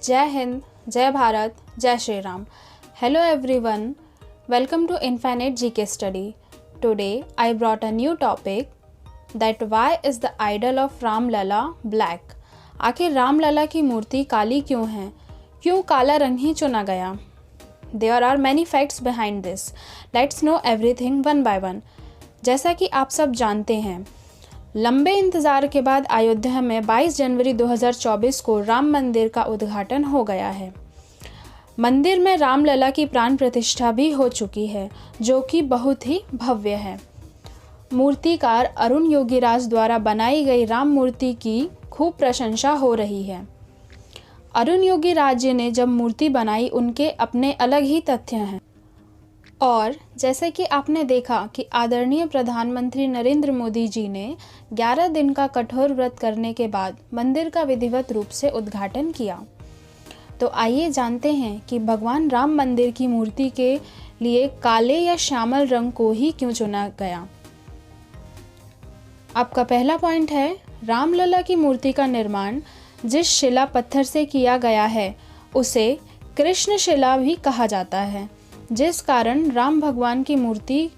जय हिंद, जय भारत, जय Shri Ram. Hello everyone, welcome to Infinite GK Study. Today I brought a new topic that why is the idol of Ram Lala black? आखिर राम लला की मूर्ति काली क्यों है? क्यों काला रंग ही चुना गया? There are many facts behind this. Let's know everything one by one. जैसा कि आप सब जानते हैं, लंबे इंतज़ार के बाद अयोध्या में 22 जनवरी 2024 को राम मंदिर का उद्घाटन हो गया है. मंदिर में रामलला की प्राण प्रतिष्ठा भी हो चुकी है, जो कि बहुत ही भव्य है. मूर्तिकार अरुण योगीराज द्वारा बनाई गई राम मूर्ति की खूब प्रशंसा हो रही है. अरुण योगीराज जी ने जब मूर्ति बनाई, उनके अपने अलग ही तथ्य हैं. और जैसे कि आपने देखा कि आदरणीय प्रधानमंत्री नरेंद्र मोदी जी ने 11 दिन का कठोर व्रत करने के बाद मंदिर का विधिवत रूप से उद्घाटन किया. तो आइए जानते हैं कि भगवान राम मंदिर की मूर्ति के लिए काले या श्यामल रंग को ही क्यों चुना गया. आपका पहला पॉइंट है, रामलला की मूर्ति का निर्माण जिस शिला पत्थर से किया गया है उसे कृष्ण शिला भी कहा जाता है, जिस कारण राम भगवान की मूर्ति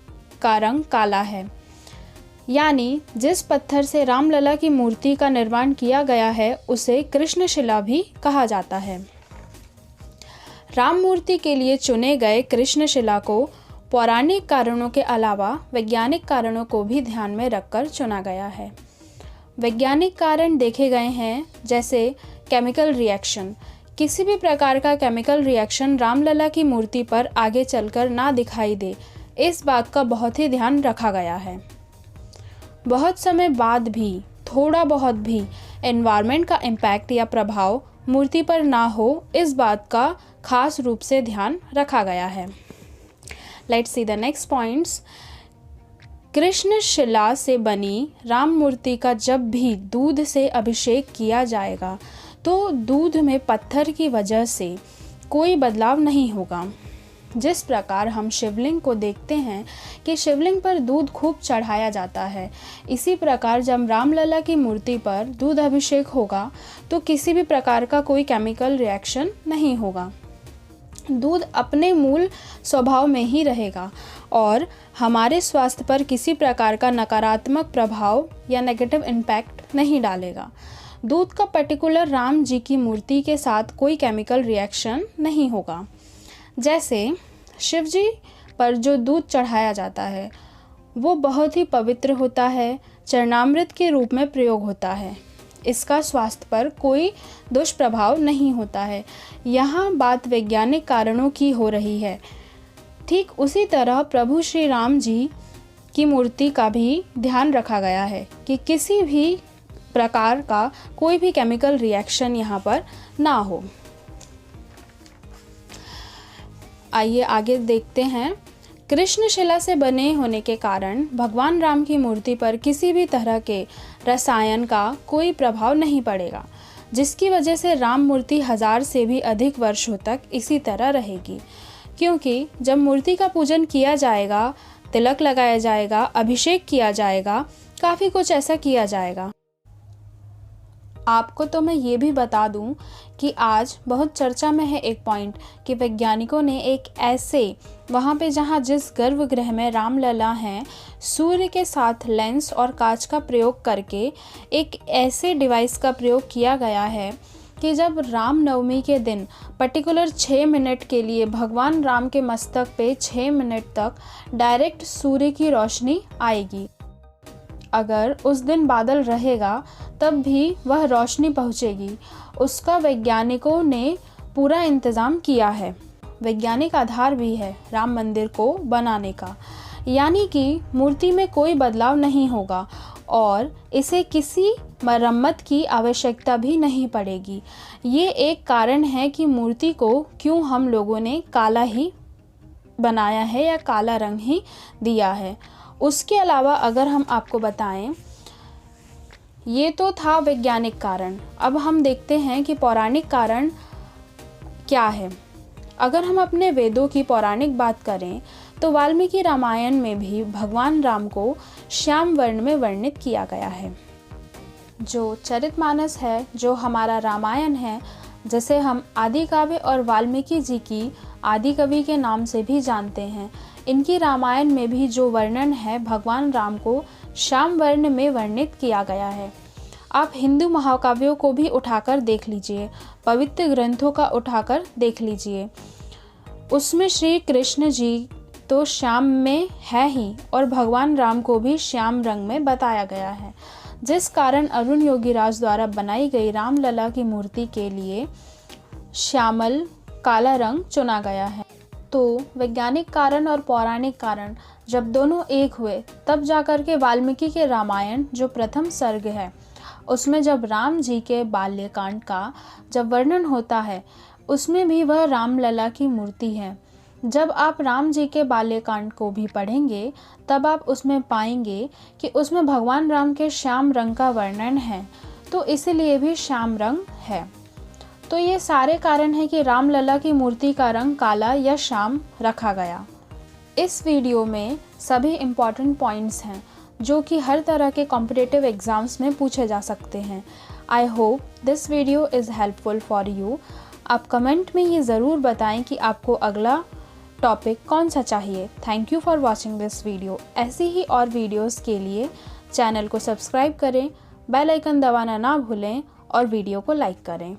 का रंग काला है. यानी जिस पत्थर से रामलला की मूर्ति का निर्माण किया गया है उसे कृष्ण शिला भी कहा जाता है. राम मूर्ति के लिए चुने गए कृष्ण शिला को पौराणिक कारणों के अलावा वैज्ञानिक कारणों को भी ध्यान में रखकर चुना गया है. वैज्ञानिक कारण देखे गए हैं, जैसे केमिकल रिएक्शन. किसी भी प्रकार का केमिकल रिएक्शन रामलला की मूर्ति पर आगे चलकर ना दिखाई दे, इस बात का बहुत ही ध्यान रखा गया है. बहुत समय बाद भी थोड़ा बहुत भी एनवायरनमेंट का इम्पैक्ट या प्रभाव मूर्ति पर ना हो, इस बात का खास रूप से ध्यान रखा गया है. Let's see the next points. Krishna शिला से बनी राम मूर्ति का जब भी दूध से अभिषेक किया जाएगा तो दूध में पत्थर की वजह से कोई बदलाव नहीं होगा. जिस प्रकार हम शिवलिंग को देखते हैं कि शिवलिंग पर दूध खूब चढ़ाया जाता है, इसी प्रकार जब रामलला की मूर्ति पर दूध अभिषेक होगा तो किसी भी प्रकार का कोई केमिकल रिएक्शन नहीं होगा. दूध अपने मूल स्वभाव में ही रहेगा और हमारे स्वास्थ्य पर किसी प्रकार का नकारात्मक प्रभाव या नेगेटिव इम्पैक्ट नहीं डालेगा. दूध का पर्टिकुलर राम जी की मूर्ति के साथ कोई केमिकल रिएक्शन नहीं होगा. जैसे शिव जी पर जो दूध चढ़ाया जाता है वो बहुत ही पवित्र होता है, चरणामृत के रूप में प्रयोग होता है. इसका स्वास्थ्य पर कोई दुष्प्रभाव नहीं होता है. यहाँ बात वैज्ञानिक कारणों की हो रही है. ठीक उसी तरह प्रभु श्री राम जी की मूर्ति का भी ध्यान रखा गया है कि किसी भी प्रकार का कोई भी केमिकल रिएक्शन यहाँ पर ना हो. आइए आगे देखते हैं. कृष्ण शिला से बने होने के कारण भगवान राम की मूर्ति पर किसी भी तरह के रसायन का कोई प्रभाव नहीं पड़ेगा, जिसकी वजह से राम मूर्ति 1000 से भी अधिक वर्षों तक इसी तरह रहेगी. क्योंकि जब मूर्ति का पूजन किया जाएगा, तिलक लगाया जाएगा, अभिषेक किया जाएगा, काफ़ी कुछ ऐसा किया जाएगा. आपको तो मैं ये भी बता दूं कि आज बहुत चर्चा में है एक पॉइंट कि वैज्ञानिकों ने एक ऐसे वहाँ पे जहाँ जिस गर्भगृह में रामलला हैं, सूर्य के साथ लेंस और कांच का प्रयोग करके एक ऐसे डिवाइस का प्रयोग किया गया है कि जब रामनवमी के दिन पर्टिकुलर 6 मिनट के लिए भगवान राम के मस्तक पे 6 मिनट तक डायरेक्ट सूर्य की रोशनी आएगी. अगर उस दिन बादल रहेगा तब भी वह रोशनी पहुंचेगी. उसका वैज्ञानिकों ने पूरा इंतज़ाम किया है. वैज्ञानिक आधार भी है राम मंदिर को बनाने का. यानी कि मूर्ति में कोई बदलाव नहीं होगा और इसे किसी मरम्मत की आवश्यकता भी नहीं पड़ेगी. ये एक कारण है कि मूर्ति को क्यों हम लोगों ने काला ही बनाया है या काला रंग ही दिया है. उसके अलावा अगर हम आपको बताएं, ये तो था वैज्ञानिक कारण. अब हम देखते हैं कि पौराणिक कारण क्या है. अगर हम अपने वेदों की पौराणिक बात करें तो वाल्मीकि रामायण में भी भगवान राम को श्याम वर्ण में वर्णित किया गया है. जो चरितमानस है, जो हमारा रामायण है, जिसे हम आदि काव्य और वाल्मीकि जी की आदि कवि के नाम से भी जानते हैं। इनकी रामायण में भी जो वर्णन है भगवान राम को श्याम वर्ण में वर्णित किया गया है। आप हिंदू महाकाव्यों को भी उठाकर देख लीजिए, पवित्र ग्रंथों का उठाकर देख लीजिए, उसमें श्री कृष्ण जी तो श्याम में है ही और भगवान राम को भी श्याम रंग में बताया गया है, जिस कारण अरुण योगीराज द्वारा बनाई गई रामलला की मूर्ति के लिए श्यामल काला रंग चुना गया है। तो वैज्ञानिक कारण और पौराणिक कारण जब दोनों एक हुए तब जाकर के वाल्मीकि के रामायण जो प्रथम सर्ग है उसमें जब राम जी के बाल्यकांड का जब वर्णन होता है उसमें भी वह रामलला की मूर्ति है। जब आप राम जी के बाल्यकांड को भी पढ़ेंगे तब आप उसमें पाएंगे कि उसमें भगवान राम के श्याम रंग का वर्णन है, तो इसीलिए भी श्याम रंग है। तो ये सारे कारण हैं कि रामलला की मूर्ति का रंग काला या श्याम रखा गया। इस वीडियो में सभी इम्पॉर्टेंट पॉइंट्स हैं जो कि हर तरह के कॉम्पिटिटिव एग्ज़ाम्स में पूछे जा सकते हैं। I hope this video is helpful for you. आप कमेंट में ये ज़रूर बताएं कि आपको अगला टॉपिक कौन सा चाहिए। Thank you for watching this video. ऐसी ही और वीडियोस के लिए चैनल को सब्सक्राइब करें, बेल आइकन दबाना ना भूलें और वीडियो को लाइक करें।